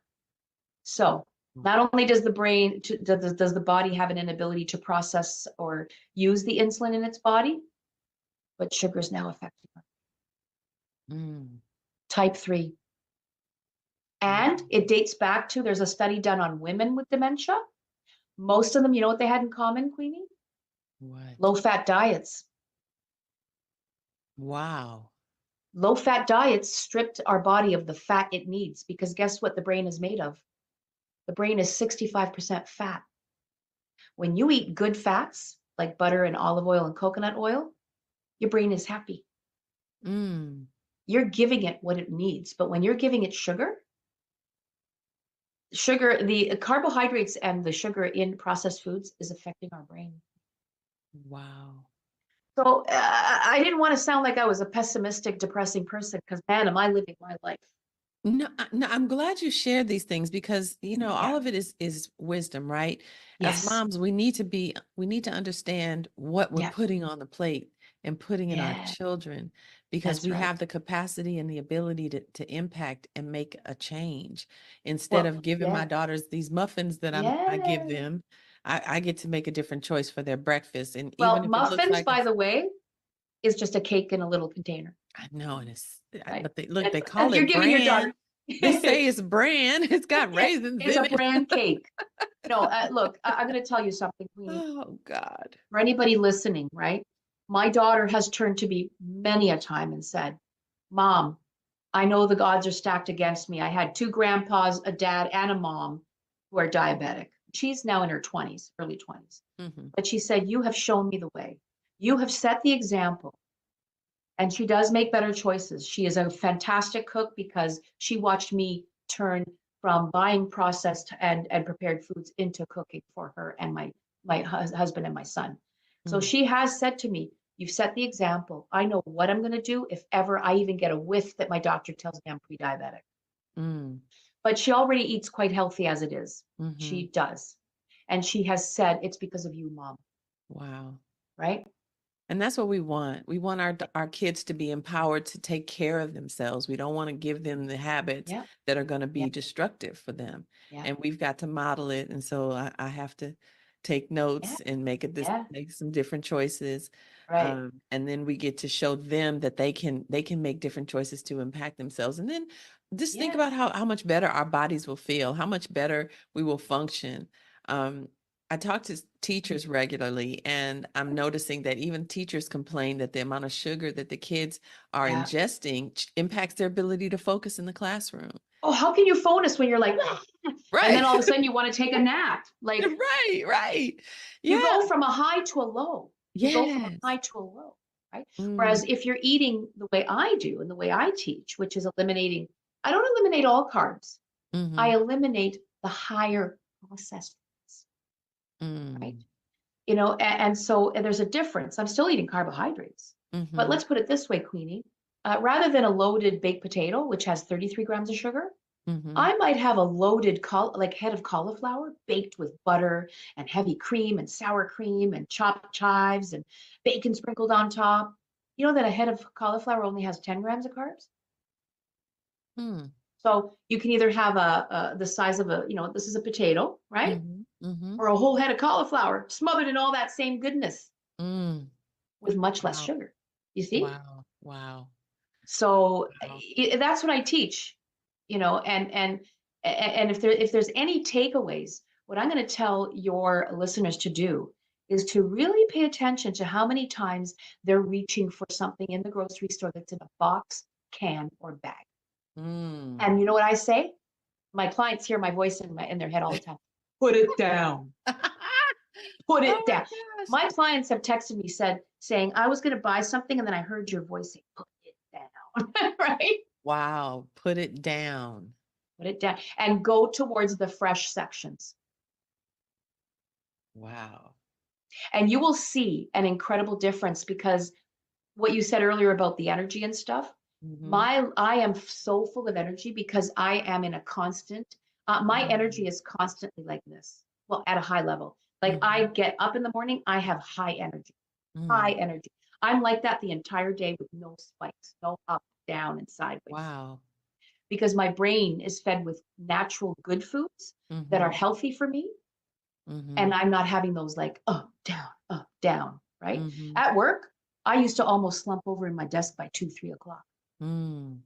So not only does the brain, does the body have an inability to process or use the insulin in its body, but sugar is now affecting our Mm. type 3. And it dates back to, there's a study done on women with dementia. Most of them, you know what they had in common, Queenie? What? Low fat diets. Wow. Low fat diets stripped our body of the fat it needs, because guess what the brain is made of? The brain is 65% fat. When you eat good fats like butter and olive oil and coconut oil, your brain is happy. Mm. You're giving it what it needs. But when you're giving it sugar, the carbohydrates and the sugar in processed foods is affecting our brain. Wow. So I didn't want to sound like I was a pessimistic, depressing person, because man, am I living my life. No, no, I'm glad you shared these things because, all Yeah. of it is wisdom, right? As Yes. moms, we need to understand what we're Yeah. putting on the plate and putting in our Yeah. children, because That's we right. have the capacity and the ability to impact and make a change. Instead Well, of giving my yeah. daughters these muffins that I give Yeah. them, I get to make a different choice for their breakfast. And even Well, if it looks muffins, like by it's, the way, is just a cake in a little container, I know, and right? but they If call you're it giving your daughter, brand. They say it's brand. It's got raisins it's in a it. brand cake. No, look, I'm going to tell you something, Queenie. Oh God. For anybody listening, right? My daughter has turned to me many a time and said, Mom, I know the odds are stacked against me. I had two grandpas, a dad, and a mom who are diabetic. She's now in her 20s, early 20s. Hmm. But she said, You have shown me the way. You have set the example. And she does make better choices. She is a fantastic cook because she watched me turn from buying processed and prepared foods into cooking for her and my husband and my son. So Mm. she has said to me, "You've set the example. I know what I'm going to do if ever I even get a whiff that my doctor tells me I'm pre-diabetic." Mm. But she already eats quite healthy as it is. Hmm. She does. And she has said, "It's because of you, Mom." Wow. Right? And that's what we want. We want our kids to be empowered to take care of themselves. We don't want to give them the habits Yeah. that are going to Yeah. be destructive for them. Yeah. And we've got to model it. And so I have to take Yeah. notes and Yeah. make some different choices. Right. And then we get to show them that they can make different choices to impact themselves. And then just think Yeah. about how much better our bodies will feel, how much better we will function. Um, I talk to teachers regularly, and I'm noticing that even teachers complain that the amount of sugar that the kids are Yeah. ingesting impacts their ability to focus in the classroom. Oh, how can you phone us when you're like, and then Right. all of a sudden you want to take a nap? Like Right. Right. you Yeah. go from a high to a low. You go from a Yes. high to a low, right? Mm, Whereas if you're eating the way I do and the way I teach, which is eliminating, I don't eliminate all carbs. I mm-hmm, eliminate the higher processed foods, right? mm, And so there's a difference. I'm still eating carbohydrates, but mm-hmm, let's put it this way, Queenie. Rather than a loaded baked potato, which has 33 grams of sugar, Mm-hmm. I might have a loaded head of cauliflower baked with butter and heavy cream and sour cream and chopped chives and bacon sprinkled on top. You know that a head of cauliflower only has 10 grams of carbs? Mm. So you can either have the size of this is a potato, right? Mm-hmm. Mm-hmm. Or a whole head of cauliflower smothered in all that same goodness Mm. with much less Wow. sugar. You see? Wow. Wow. So Wow. that's what I teach, and if there's any takeaways, what I'm going to tell your listeners to do is to really pay attention to how many times they're reaching for something in the grocery store that's in a box, can, or bag. Mm. And you know what I say? My clients hear my voice in their head all the time. Put it down. Put Oh it my down. gosh. My clients have texted me saying I was going to buy something and then I heard your voice say, put it down. Right? Wow. Put it down. Put it down and go towards the fresh sections. Wow. And you will see an incredible difference because what you said earlier about the energy and stuff, Mm-hmm. I am so full of energy because I am in a constant, my Mm-hmm. energy is constantly like this. Well, at a high level. Like I Mm-hmm. get up in the morning, I have high energy, high Mm. energy. I'm like that the entire day with no spikes, no up, down, and sideways. Wow. Because my brain is fed with natural good foods that are Mm-hmm. healthy for me. Mm-hmm. And I'm not having those like up, down, right? Mm-hmm. At work, I used to almost slump over in my desk by 2, 3 o'clock. Mm. And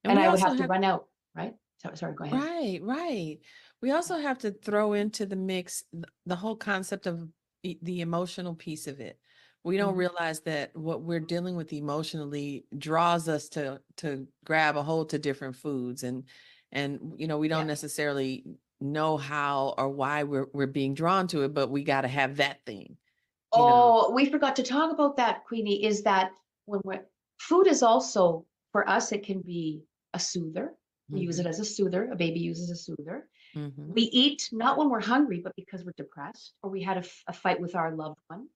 And we I would also have to have run out, right? Sorry, go ahead. right, right. We also have to throw into the mix the whole concept of the emotional piece of it. We don't Mhm. realize that what we're dealing with emotionally draws us to grab a hold to different foods, and we don't Yeah. necessarily know how or why we're being drawn to it, but we got to have that thing, you know. Oh, we forgot to talk about that, Queenie, is that when we're food is also for us, it can be a soother. We use it Mm-hmm. as a soother. A baby uses a soother. Mm-hmm. We eat not when we're hungry, but because we're depressed or we had a fight with our loved one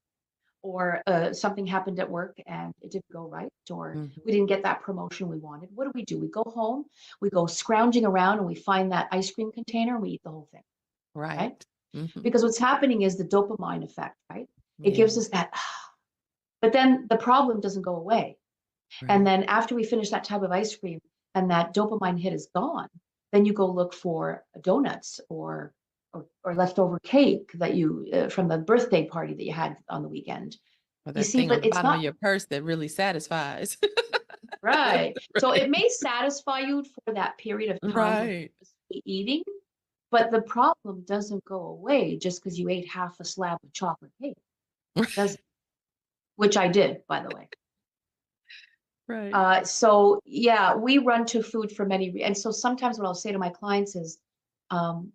or something happened at work and it didn't go right, or we Mm-hmm. didn't get that promotion we wanted. What do? We go home, we go scrounging around and we find that ice cream container and we eat the whole thing, right? Right. Mm-hmm. Because what's happening is the dopamine effect, right? It Yeah. gives us that, but then the problem doesn't go away. And Right. then after we finish that tub of ice cream and that dopamine hit is gone, then you go look for donuts or leftover cake that you from the birthday party that you had on the weekend. Or You that see, thing on but the it's bottom of not your purse that really satisfies. right. So it Right. may satisfy you for that period of time of Right. eating, but the problem doesn't go away just because you ate half a slab of chocolate cake. Doesn't, which I did, by the way. Right. So yeah, we run to food for and so sometimes what I'll say to my clients is, um,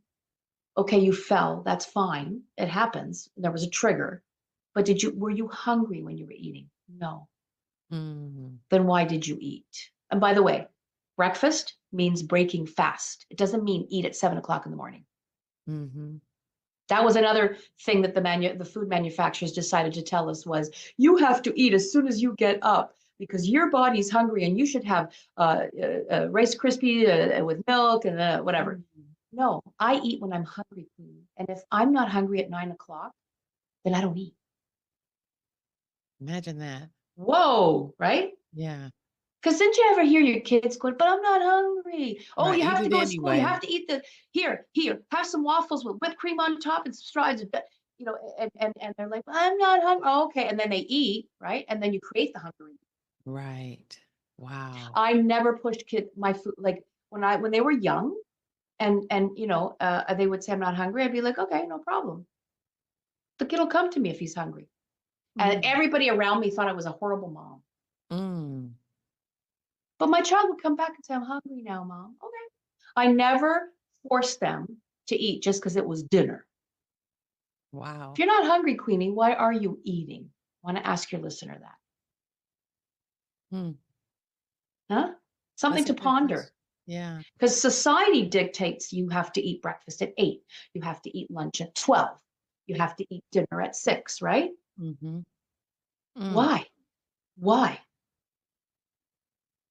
okay, you fell, that's fine. It happens. There was a trigger. But were you hungry when you were eating? No. Mm. Then why did you eat? And by the way, breakfast means breaking fast. It doesn't mean eat at 7 o'clock in the morning. Mhm. That was another thing that the food manufacturers decided to tell us was you have to eat as soon as you get up because your body's hungry and you should have Rice Krispie with milk and whatever. Mm. No, I eat when I'm hungry, Queen. And if I'm not hungry at 9 o'clock, then I don't eat. Imagine that. Whoa, right? Yeah. Because didn't you ever hear your kids going, but I'm not hungry. Oh, Right. you Eat have to it go to school. You anyway. have to eat here, have some waffles with whipped cream on top and some straws. And they're like, I'm not hungry. Oh, okay. And then they eat, right? And then you create the hunger. Right. Wow. I never pushed my food like when they were young and they would say I'm not hungry. I'd be like, okay, no problem. The kid will come to me if he's hungry. And Mm. everybody around me thought I was a horrible mom. Mm. But my child would come back and say, I'm hungry now, mom. Okay. I never forced them to eat just because it was dinner. If Wow. you're not hungry, Queenie, why are you eating? I want to ask your listener that. Mm. Huh? Something That's a to good question. ponder. Yeah. Because society dictates you have to eat breakfast at 8. You have to eat lunch at 12. You have to eat dinner at 6, right? Mm-hmm. Mm. Why? Why?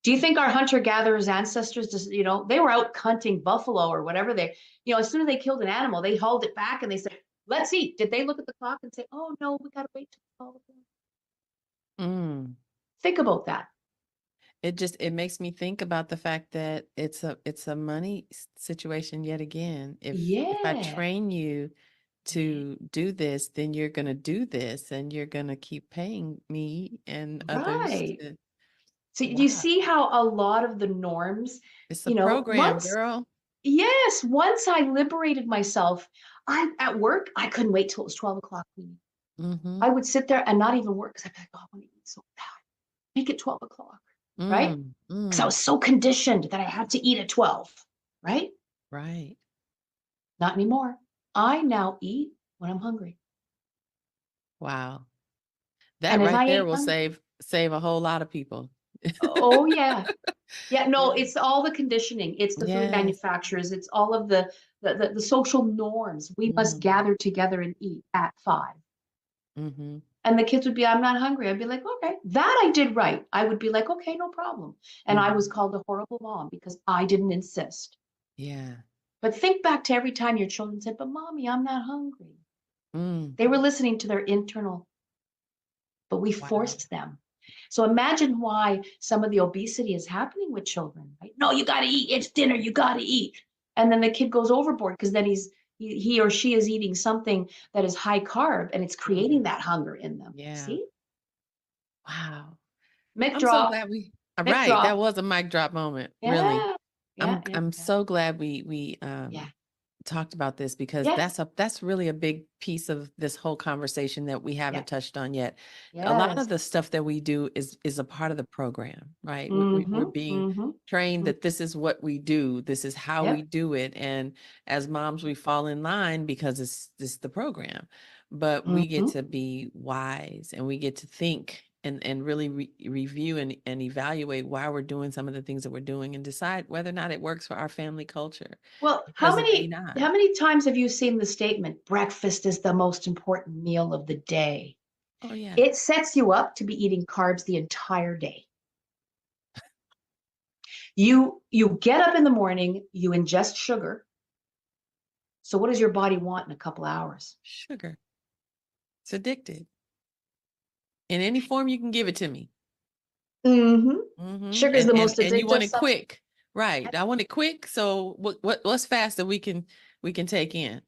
Do you think our hunter-gatherers ancestors just, they were out hunting buffalo or whatever as soon as they killed an animal, they hauled it back and they said, let's eat. Did they look at the clock and say, oh no, we got to wait till 12 o'clock? Mm. Think about that. It makes me think about the fact that it's a money situation yet again. If I Yeah, train you to do this, then you're going to do this and you're going to keep paying me and others right. to, So do you wow. see how a lot of the norms, It's a program, once, girl. yes, once I liberated myself, at work, I couldn't wait till it was 12 o'clock. Mm-hmm. I would sit there and not even work because I'd be like, oh, I want to eat so bad. Make it 12 o'clock, right? Mm, Because I mm, was so conditioned that I had to eat at 12, right? right. Not anymore. I now eat when I'm hungry. Wow. That And if right I there ain't will hungry, save a whole lot of people. oh yeah. Yeah, no, Yeah. it's all the conditioning. It's the food Yes. manufacturers. It's all of the social norms. We must Mm, gather together and eat at 5. mm-hmm. And the kids would be, I'm not hungry. I'd be like, okay, that I did right. I would be like, okay, no problem. And I was Mm-hmm. called a horrible mom because I didn't insist. Yeah. But think back to every time your children said, but mommy, I'm not hungry. Mm, They were listening to their internal, but we wow. forced them. So imagine why some of the obesity is happening with children, right? No, you got to eat. It's dinner. You got to eat. And then the kid goes overboard because then he or she is eating something that is high carb and it's Yeah. creating that hunger in them. Yeah. See? Wow. Mic I'm so drop, glad we mic right. That drop. was a mic drop moment, really. Yeah. Yeah. I'm Yeah. I'm Yeah. so glad we Yeah. talked about this because Yeah. that's really a big piece of this whole conversation that we Yeah. haven't touched on yet. A lot Yes. of the stuff that we do is a part of the program, right? We're Mm-hmm. being Mm-hmm. trained Mm-hmm. that this is what we do, this is how we Yep. do it, and as moms we fall in line because it's the program. But we get Mm-hmm. to be wise and we get to think and really review and evaluate why we're doing some of the things that we're doing and decide whether or not it works for our family culture Well, how because it may many not. how many times have you seen the statement, breakfast is the most important meal of the day? Oh yeah. It sets you up to be eating carbs the entire day. You get up in the morning, you ingest sugar. So what does your body want in a couple hours? Sugar. It's addicted. In any form you can give it to me. Mm-hmm. Hmm. Sugar is the most And you want addictive it substance. quick. Right. I want it quick. So what's fast that we can take in?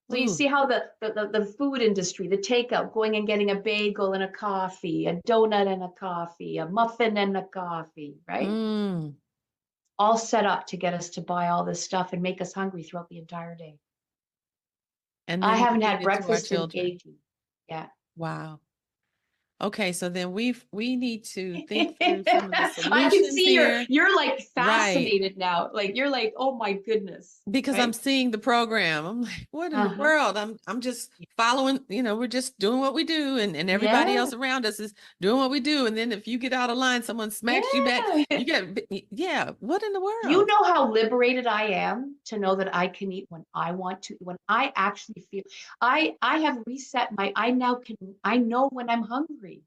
So you Ooh. see how the food industry, the takeout, going and getting a bagel and a coffee, a donut and a coffee, a muffin and a coffee, right? Mm. All set up to get us to buy all this stuff and make us hungry throughout the entire day. And I then we haven't feed had it to our breakfast in children. ages. Yeah. Wow. Okay, so then we need to think through some of the I can solutions see here. you're like Right. fascinated now. Like you're like, oh my goodness, Because I'm right? seeing the program. I'm like, what in the Uh-huh. world? I'm just following, we're just doing what we do and everybody Yeah. else around us is doing what we do. And then if you get out of line, someone smacks you back, Yeah. you get yeah, what in the Do you world? know how liberated I am to know that I can eat when I want to, when I actually feel I have reset I now can I know when I'm hungry.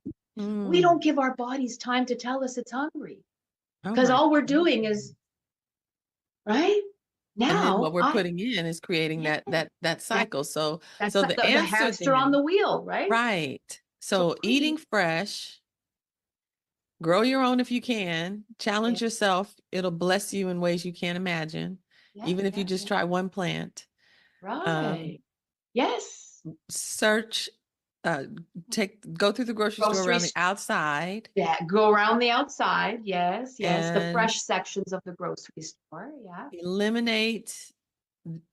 We Mm. don't give our bodies time to tell us it's hungry Oh because my all we're doing goodness. is right And then what now we're I putting in is creating yeah that that cycle. So that's so the the answer hamster on then, the wheel, right? right. So So eating Queenie, fresh, grow your own if you can, yeah, challenge yourself. It'll bless you in ways you can't imagine, yeah, even if you yeah, just yeah. try one plant. Um, Right. Yes. search, uh, go through the grocery store around the Groceries. outside Yeah, go around the outside. Yes, yes. The and fresh sections of the grocery store. Yeah. eliminate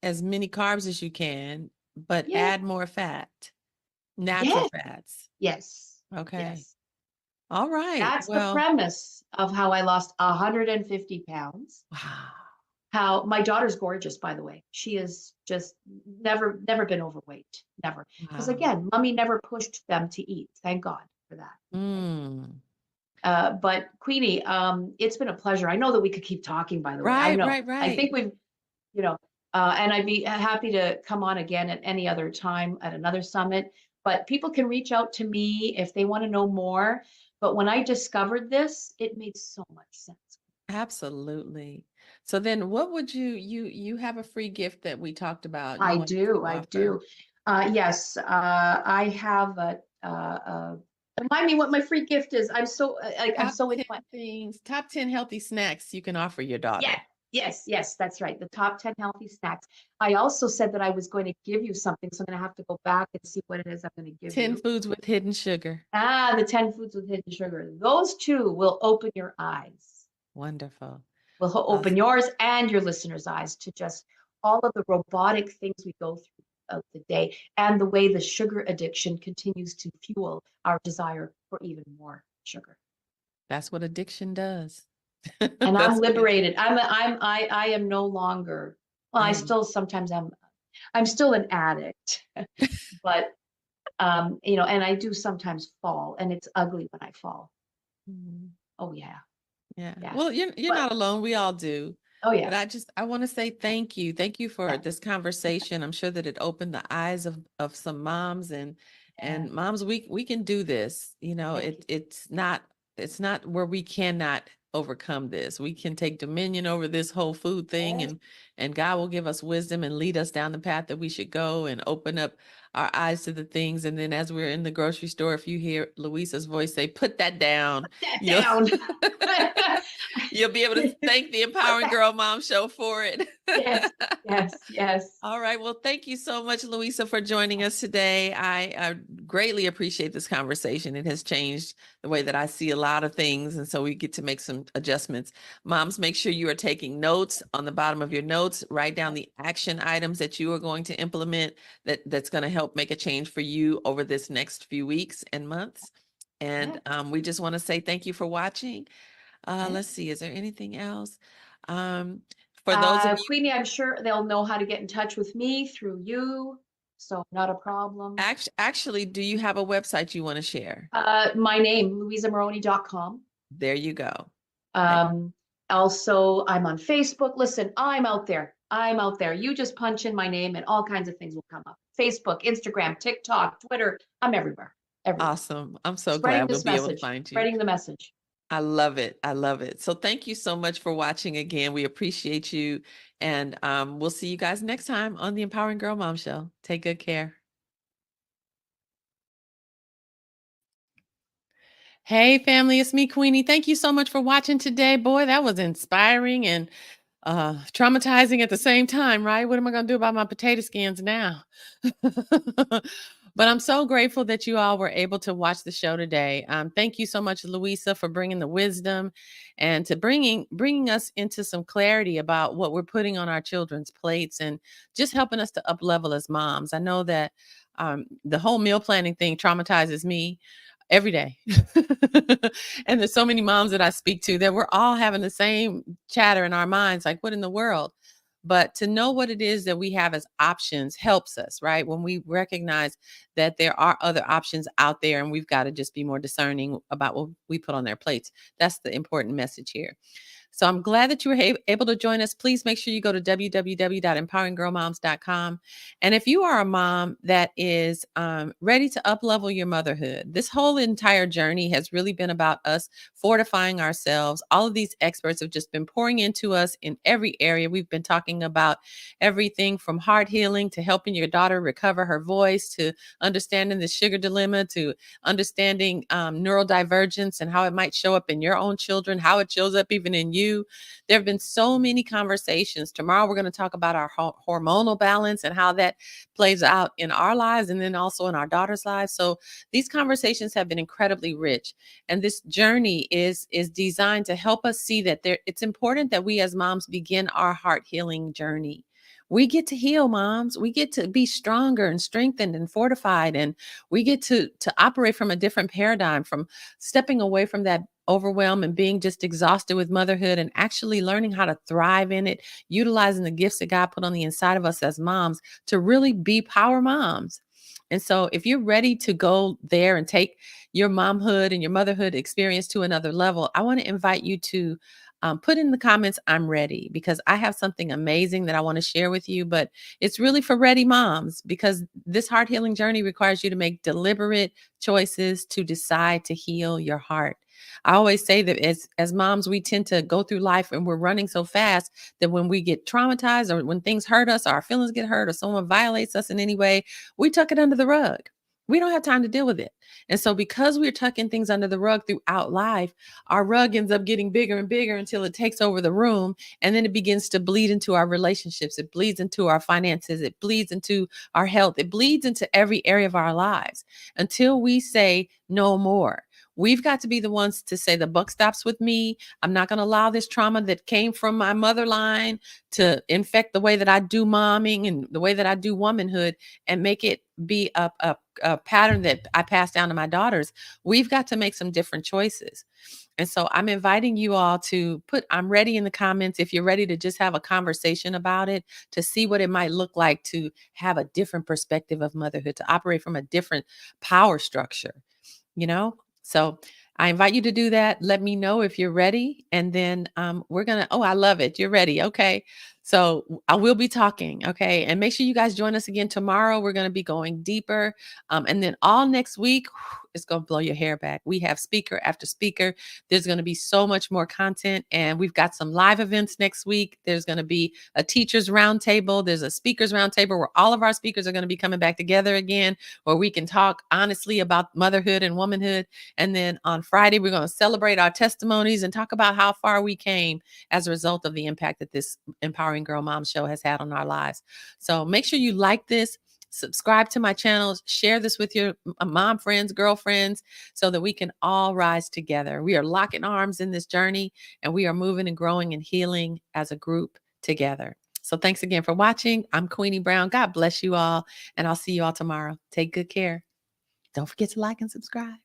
as many carbs as you can, but Yeah. add more fat, natural Yes. fats. Yes. Okay. Yes. All right. That's the Well, premise of how I lost 150 pounds. wow. How my daughter's gorgeous, by the way. She is just never been overweight. Never. Because Wow. again, mommy never pushed them to eat. Thank God for that. Right? Mm. But Queenie, it's been a pleasure. I know that we could keep talking, by the way. I Right, know. right, I right. think we've, you know, and I'd be happy to come on again at any other time at another summit. But people can reach out to me if they want to know more. But when I discovered this, it made so much sense. Absolutely. So then what would you have a free gift that we talked about you I wanted to do, I offer? do. Yes, I have remind me what my free gift is. I'm so like I'm Top so into 10 things, top 10 healthy snacks you can offer your yeah, daughter. yes, that's right. The top 10 healthy snacks. I also said that I was going to give you something, so I'm going to have to go back and see what it is I'm going to give 10 you. foods with hidden sugar. Ah, the 10 foods with hidden sugar. Those two will open your eyes. Wonderful. Will open Awesome. yours and your listeners' eyes to just all of the robotic things we go through of the day and the way the sugar addiction continues to fuel our desire for even more sugar. That's what addiction does. And I'm That's what it liberated. I am no longer, well, I um, still sometimes I'm still an addict, but and I do sometimes fall and it's ugly when I fall. mhm. Oh yeah. Yeah. Yeah. Well, you're But not alone. We all do. oh But yeah. I want to say Yeah. thank you. Thank you for Yeah. this conversation. I'm sure that it opened the eyes of some moms Yeah. and moms, we can do this. You know, Thank you. it's not where we cannot overcome this. We can take dominion over this whole food thing Yes. and God will give us wisdom and lead us down the path that we should go and open up our eyes to the things. And then as we're in the grocery store, if you hear Luisa's voice say, put that down, That you know, down. you'll be able to thank the Put Empowering that. Girl Mom Show for it. Yes. Yes. Yes. All right. Well, thank you so much, Luisa, for joining us today. I greatly appreciate this conversation. It has changed the way that I see a lot of things. And so we get to make some adjustments. Moms, make sure you are taking notes on the bottom of your notes. Write down the action items that you are going to implement that's going to help make a change for you over this next few weeks and months. And Yeah. we just want to say thank you for watching. Yeah. Let's see, is there anything else? Um, for those of you, Queenie, I'm sure they'll know how to get in touch with me through you. So not a problem. actually, do you have a website you want to share? My name, louisamorone.com. There you go. Um, Also, I'm on Facebook. Listen, I'm out there. I'm out there. You just punch in my name and all kinds of things will come up. Facebook, Instagram, TikTok, Twitter. I'm everywhere. Everywhere. Awesome. I'm so Spreading glad we'll this be able to message. find you. Spreading the message. I love it. I love it. So thank you so much for watching again. We appreciate you. And we'll see you guys next time on the Empowering Girl Mom Show. Take good care. Hey, family, it's me, Queenie. Thank you so much for watching today. Boy, that was inspiring and traumatizing at the same time, right? What am I going to do about my potato skins now? But I'm so grateful that you all were able to watch the show today. Thank you so much, Luisa, for bringing the wisdom and to bringing us into some clarity about what we're putting on our children's plates and just helping us to up level as moms. I know that the whole meal planning thing traumatizes me every day. And there's so many moms that I speak to that we're all having the same chatter in our minds like, what in the world? But to know what it is that we have as options helps us, right? When we recognize that there are other options out there and we've got to just be more discerning about what we put on their plates. That's the important message here. So I'm glad that you were able to join us. Please make sure you go to www.empoweringgirlmoms.com. And if you are a mom that is ready to uplevel your motherhood, this whole entire journey has really been about us fortifying ourselves. All of these experts have just been pouring into us in every area. We've been talking about everything from heart healing to helping your daughter recover her voice to understanding the sugar dilemma to understanding neurodivergence and how it might show up in your own children, how it shows up even in you. There have been so many conversations. Tomorrow, we're going to talk about our hormonal balance and how that plays out in our lives and then also in our daughters' lives. So these conversations have been incredibly rich. And this journey is designed to help us see that it's important that we as moms begin our heart healing journey. We get to heal, moms. We get to be stronger and strengthened and fortified. And we get to operate from a different paradigm, from stepping away from that overwhelm and being just exhausted with motherhood and actually learning how to thrive in it, utilizing the gifts that God put on the inside of us as moms to really be power moms. And so if you're ready to go there and take your momhood and your motherhood experience to another level, I want to invite you to put in the comments, I'm ready, because I have something amazing that I want to share with you. But it's really for ready moms because this heart healing journey requires you to make deliberate choices to decide to heal your heart. I always say that as moms, we tend to go through life and we're running so fast that when we get traumatized or when things hurt us, or our feelings get hurt, or someone violates us in any way, we tuck it under the rug. We don't have time to deal with it. And so because we're tucking things under the rug throughout life, our rug ends up getting bigger and bigger until it takes over the room. And then it begins to bleed into our relationships. It bleeds into our finances. It bleeds into our health. It bleeds into every area of our lives until we say no more. We've got to be the ones to say the buck stops with me. I'm not going to allow this trauma that came from my mother line to infect the way that I do momming and the way that I do womanhood and make it be a pattern that I pass down to my daughters. We've got to make some different choices. And so I'm inviting you all to put I'm ready in the comments if you're ready to just have a conversation about it, to see what it might look like to have a different perspective of motherhood, to operate from a different power structure, you know? So I invite you to do that. Let me know if you're ready. And then we're going to, oh, I love it. You're ready. Okay. So I will be talking. Okay. And make sure you guys join us again tomorrow. We're going to be going deeper. And then all next week, it's going to blow your hair back. We have speaker after speaker. There's going to be so much more content. And we've got some live events next week. There's going to be a teachers roundtable. There's a speakers roundtable where all of our speakers are going to be coming back together again, where we can talk honestly about motherhood and womanhood. And then on Friday, we're going to celebrate our testimonies and talk about how far we came as a result of the impact that this Empowering Girl Mom show has had on our lives. So make sure you like this, subscribe to my channel, share this with your mom friends, girlfriends, so that we can all rise together. We are locking arms in this journey, and we are moving and growing and healing as a group together. So thanks again for watching. I'm Queenie Brown. God bless you all, and I'll see you all tomorrow. Take good care. Don't forget to like and subscribe.